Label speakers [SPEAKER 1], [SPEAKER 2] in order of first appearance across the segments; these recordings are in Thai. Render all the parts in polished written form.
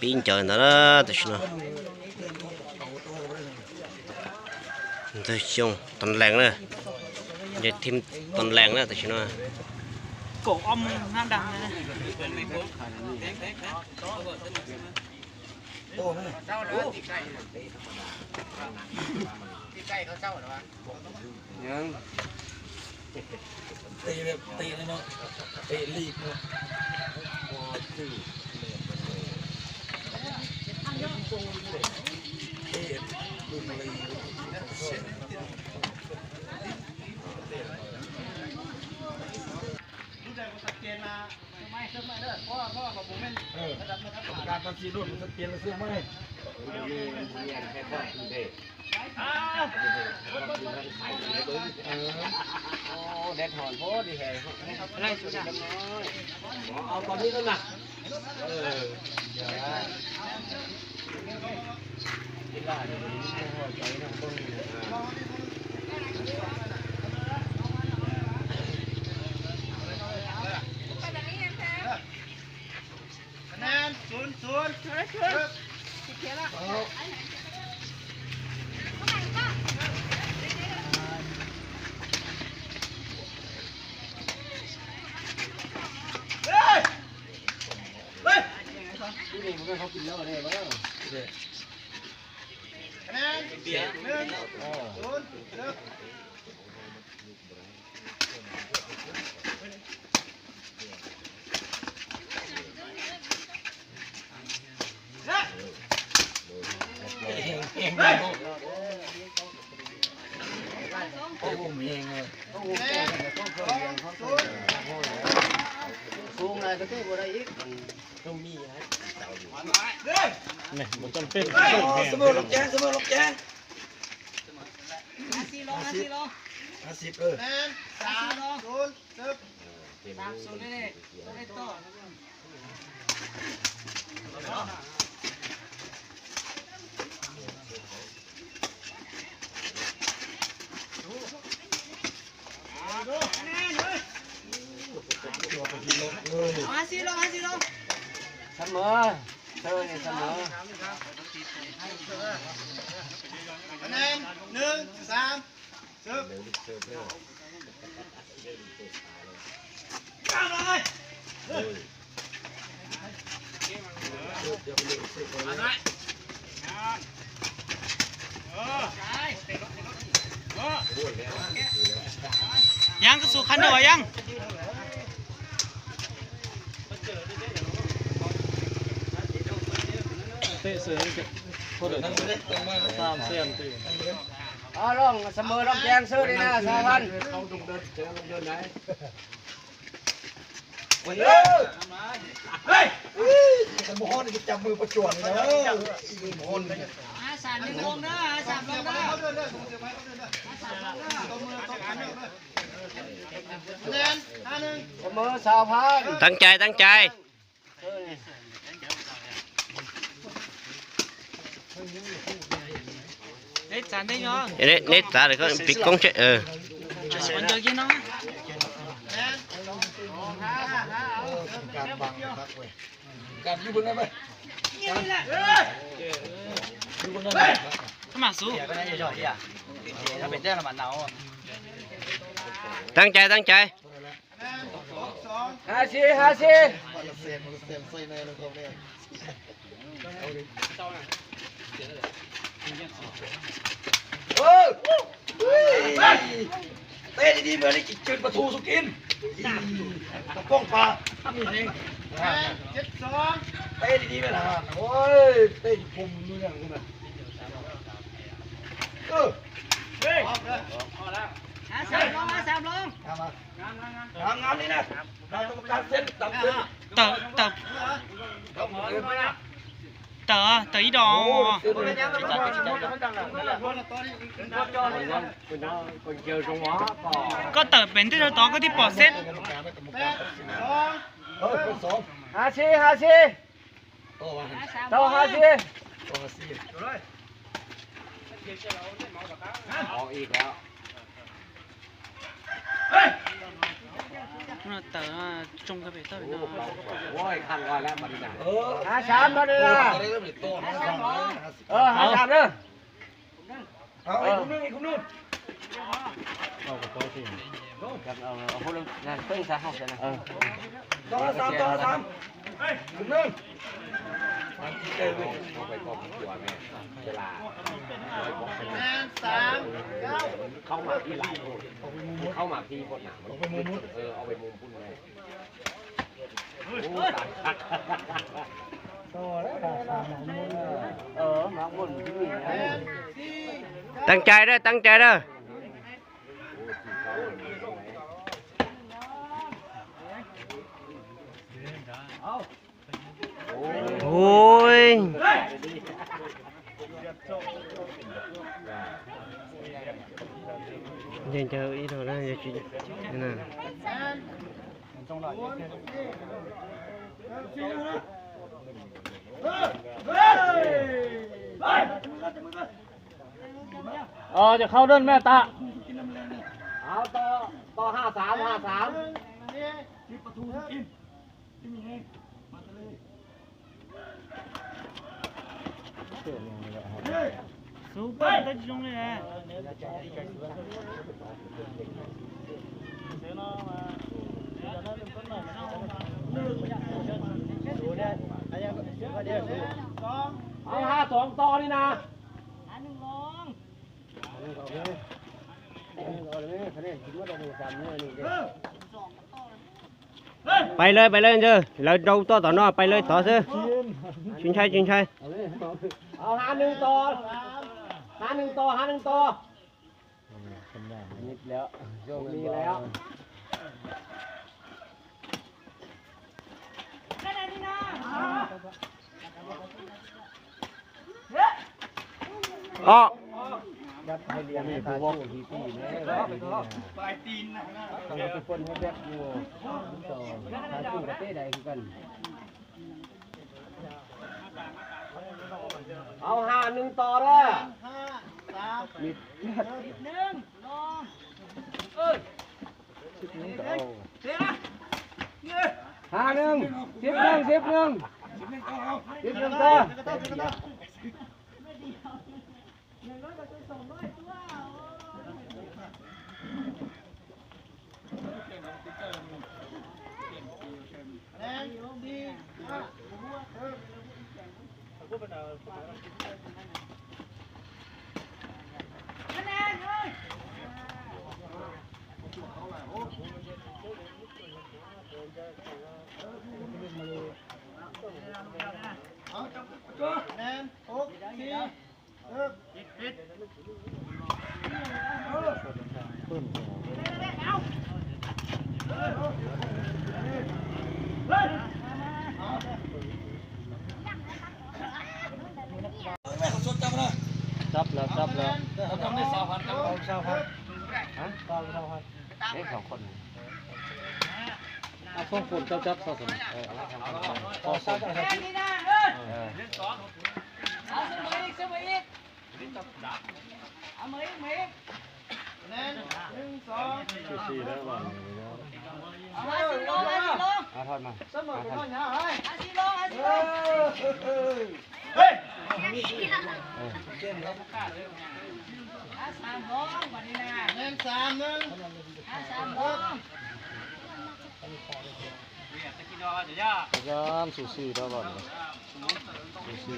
[SPEAKER 1] pin trời nó thì nó tôi chung toàn làng nữa giờ thêm toàn làng nữa thì nó
[SPEAKER 2] cổ ông nam đằng này
[SPEAKER 3] ตีเลยเนาะตีลีกเนาะการตัดสินรุ่นมันเปลี่ยนเสื้อไหมเด็ดหอนโพดีแห่อะไรสุดยอดเอาตอนนี้ก็หนักคะแนน0-0เขียนละนี่มันก็เขากินแล้วอะไรบ้างคะแนน1-0สูงเลยก็เท่บ่ได้อีกต้องมีฮะเนี่ยมันจำเป็นเสมอลงแจ้ง50นี่ได้ต่อเสมอเธอเนี่ยเสมอคะแนน1-3ซึบก้าวเลย
[SPEAKER 2] ยังก็สู่คันเดียวยังเตะเสือคนเดินตามเสียมตี
[SPEAKER 3] ลองเสมอลองแจ้งซื้อได้นะสาวันเขาดุเดินเจอลงเดินไหนเฮ้ยสมอนจะจับมือประจวบเลยนะสมอน
[SPEAKER 2] 3ลงนะ3ลงนะ
[SPEAKER 3] เสมอสาวพัน
[SPEAKER 1] ตั้งใจ
[SPEAKER 2] đấy chán đấy nhá
[SPEAKER 1] nét ta để có bị công chết
[SPEAKER 2] còn chơi kia nó
[SPEAKER 3] การอยู่บนนั้นไหม
[SPEAKER 2] mà số
[SPEAKER 1] ตั้งใจ
[SPEAKER 3] 50เต้ดีๆเหมือนได้จุดประตูสุกินตะป้องปลาทำอย่างนี้เต้ดีๆไหมล่ะโอ้ยเต้ปุ่มนู่นอย่างนู้นน่ะ
[SPEAKER 2] 3ลง
[SPEAKER 3] งามนี่นะเราต้องการเส้นต่ำเส้น
[SPEAKER 2] tờ ý đồ có tờ bến tới đó có đi bỏ xét
[SPEAKER 3] Hashiอีกแล้ว
[SPEAKER 2] nó tờ trông cái bể tao nó
[SPEAKER 4] โอ้ยคันก่อนแล้วบัดนี้นะ
[SPEAKER 3] 53มาเลยนะ53เด้อเอาอีกคนนึงอีกคนนึง
[SPEAKER 4] เอาคนนึงนั่นเพิ่งซะเฮาซะนะ
[SPEAKER 3] ต่อ3ต่อ3คนนึง
[SPEAKER 4] เอาไปกอบตัวแม่เวลาเข้ามาที่หลายคนเข้ามาที่คนหนาเอาไปมุมเอาไปมุมพุ่นเลยโอ้ตัดมาบนที่นี่นะ
[SPEAKER 1] ตั้งใจเด้อตั้งใจเด้อโอ้ยเดี๋ยวเจออีกแล้วนะเดี๋ยวจุดนี่นะ
[SPEAKER 2] จะเข้าเดินแม่ตา
[SPEAKER 4] เอาต่อ53
[SPEAKER 2] ซูเปอร์ตัดจงเลยนะ
[SPEAKER 4] เอา52ต่อนี่นะ
[SPEAKER 1] ไปเลยเด้อเราđâu to tỏ nóไปเลยต่อซื้อชิงชัย
[SPEAKER 4] เอา51ต่อนิดแล้วโชคดีแล้ว
[SPEAKER 1] ออก
[SPEAKER 3] ยัดไปเรียนให้ตาโชว์พี่ๆนะปลายตีนนะเราเป็นคนให้แบกอยู่ต่อทางตู้ประเทศใดคือกัน
[SPEAKER 4] เอา51ต่อเด้อ 11ต่อจับแล้ว
[SPEAKER 3] เราทำได้2,000ครับ2,000ฮะ2,000
[SPEAKER 4] 2คน
[SPEAKER 3] เอาส่งผลจับๆซะซั่นพอซักได้ครับสี่ได้บ่
[SPEAKER 4] ทอดมา
[SPEAKER 3] เสมอกันเนาะเฮ้ยเก่งแล้วการสูสีได้บ่สูสี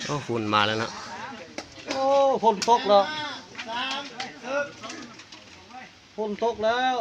[SPEAKER 1] โอ้ฝุ่นมาแล้วนะ
[SPEAKER 3] โอ้ฝนตกแล้ว
[SPEAKER 2] ฝนตกแล้ว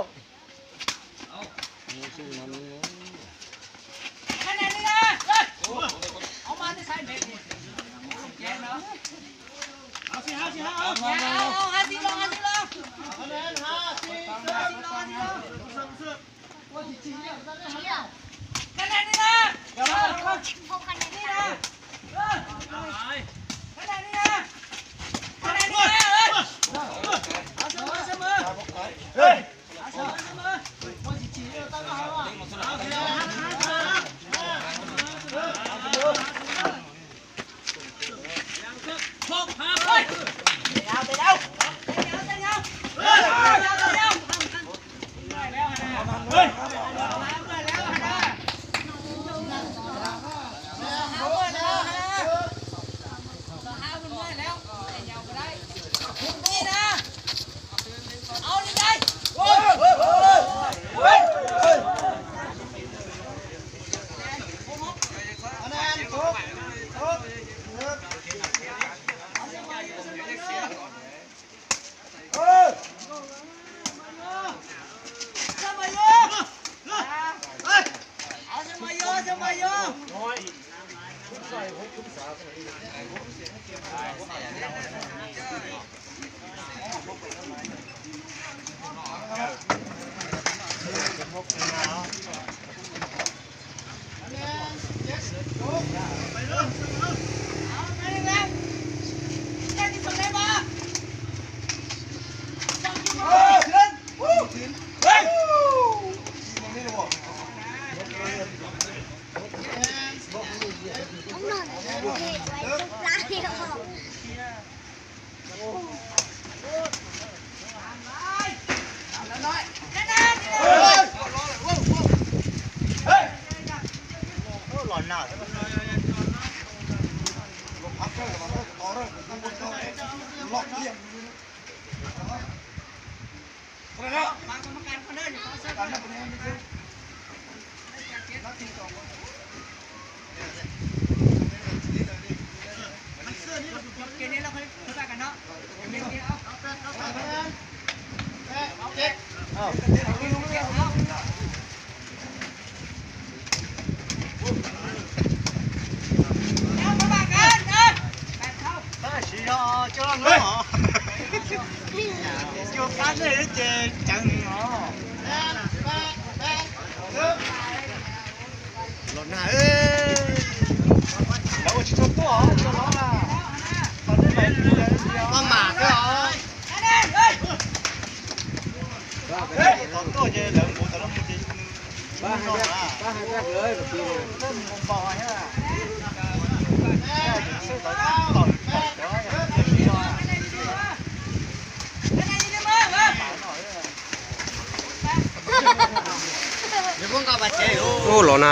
[SPEAKER 1] โอ้หล่อหน้า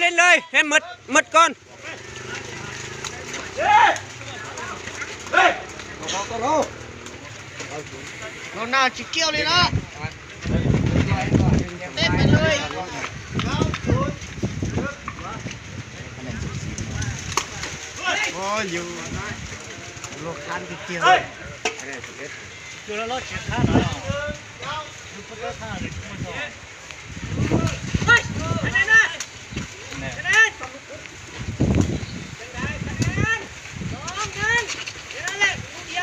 [SPEAKER 1] เล่นเลยให้หมดก่อนหล่อหน้าจิเกี้ยวเลยนะเต้นไปเลยโอ้ยอยู่โลกคันจิเกี้ยวอยู่แล้วรถเช็ดท่าหน่อย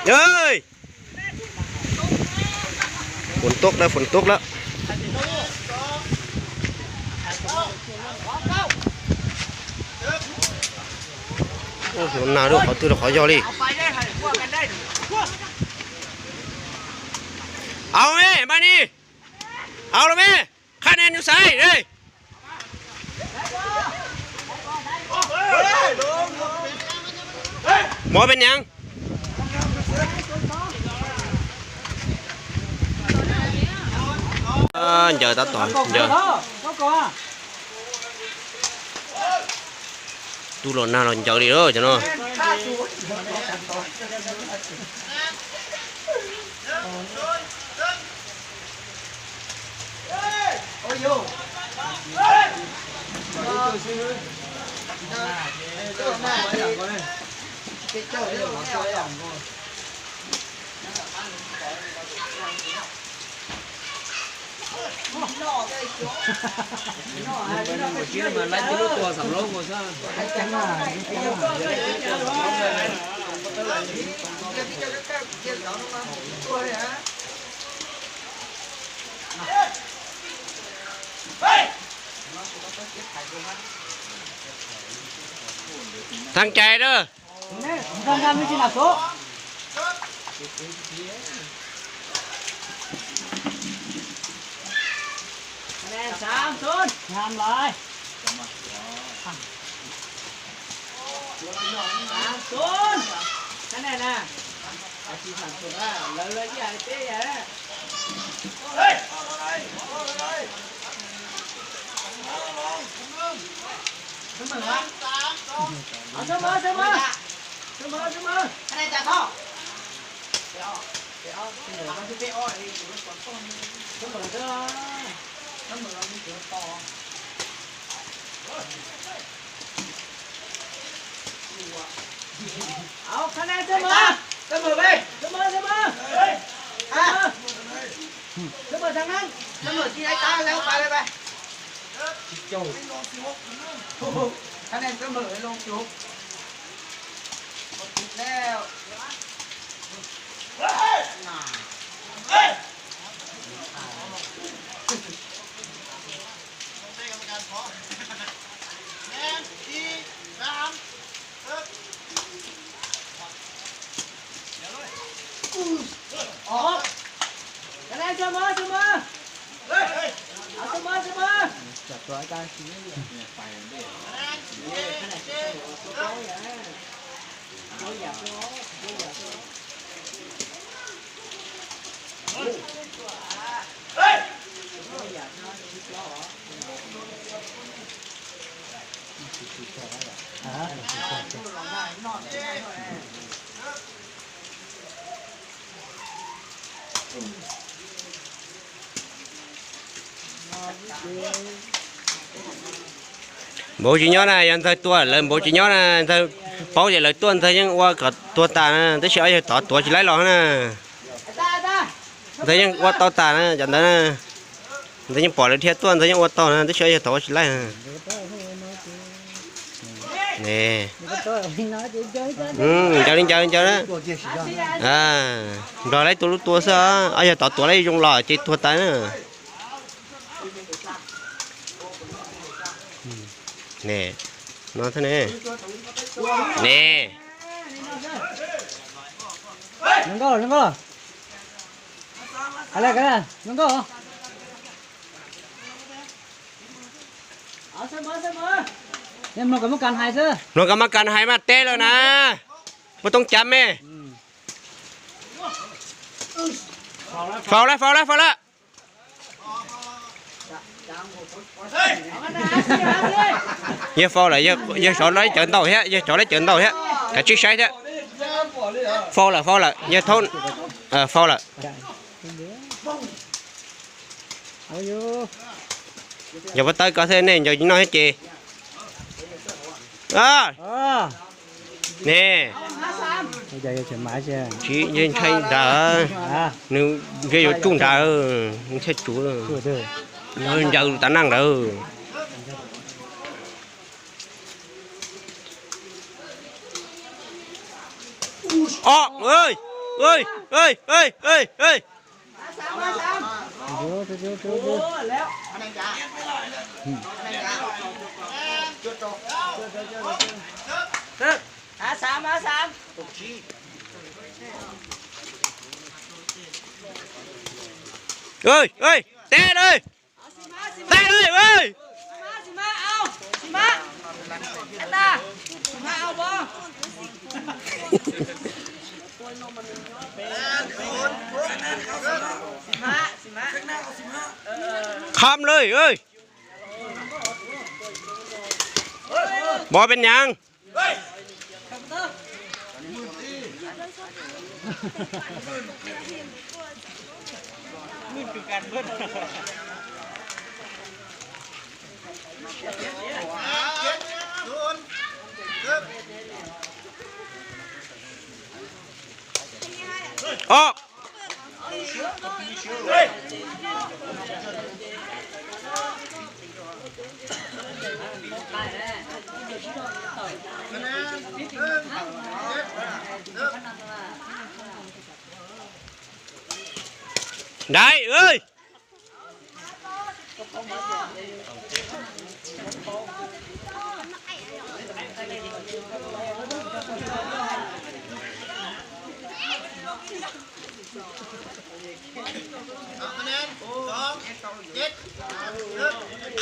[SPEAKER 1] เฮ้ยฝนตกแล้วโอ้โหหนาด้วยขอตื้อขอยอเลยเอาไหมมานี่เอาแล้วไหมคะแนนอยู่ไสเฮ้ยหมอเป็นยังgiờ ta toàn giờ tu lon na lon chờ đi đó cho nó
[SPEAKER 2] Chỉ mà lấy cái lúc tua sắm lốp của sao?
[SPEAKER 3] Trắng là
[SPEAKER 1] thằng chạy đó
[SPEAKER 3] con ra mới chỉ là số nè Sam xuống làm lại Sam xuống cái này nè chỉ sản xuất á lớn lớn gì thế vậy đó Sớm mơ sớm mơ sớm mơ sớm mơ cái này chả to khả năng sớm mơ về sớm mơ thằng năng sớm mơ chi ai ta leoไป anh em cứ mở luôn chú leo anh em cho mơ chặt rồi ta xí phải để cái này sẽ có vậy nó dập nó
[SPEAKER 1] bố chỉ nhớ này anh thấy tua lên bố chỉ nhớ này thấy pháo vậy là tua thấy nhưng qua cả tua tà tới sợi thì tỏ tua chỉ lấy lon nè thấy nhưng qua tao tà nè chẳng đấy thấy nhưng bỏ lên thiết tua thấy nhưng qua tao nè tới sợi thì tỏ chỉ lấy nè chơi đó rồi lấy tua sao ai giờ tỏ tua lấy dùng lò chỉ tua tà nè nè nó thế này nè
[SPEAKER 3] nâng có cái này nâng có em nó có một căn hai chứ
[SPEAKER 1] nó có một căn hai mà tê rồi nè một tông chấm ấy phao lại giờ phao lại giờ chọn lấy chọn tàu hết giờ chọn lấy chọn tàu hết cả chiếc xe thế phao lại giờ thôn phao lại giờ bắt tay có thế này giờ nói hết chị nè
[SPEAKER 3] bây giờ chuyển máy chưa
[SPEAKER 1] chị nhìn thấy đã nếu cái chỗ trung đã sẽ chủ nó giờ ta năng đâu ơi
[SPEAKER 3] Sam
[SPEAKER 1] ơi té ơi ơi khomเลยเอ้ยบ่เป็นหยังออก ได้เอ้ย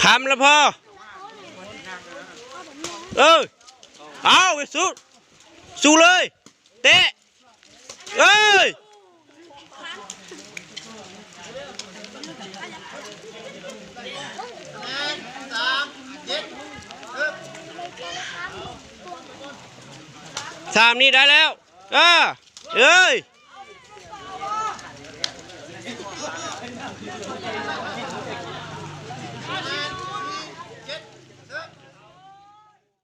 [SPEAKER 1] คำแล้วพอเอาไปสู้เลยเตะเอ้ยสามนี่ได้แล้วเอ้ย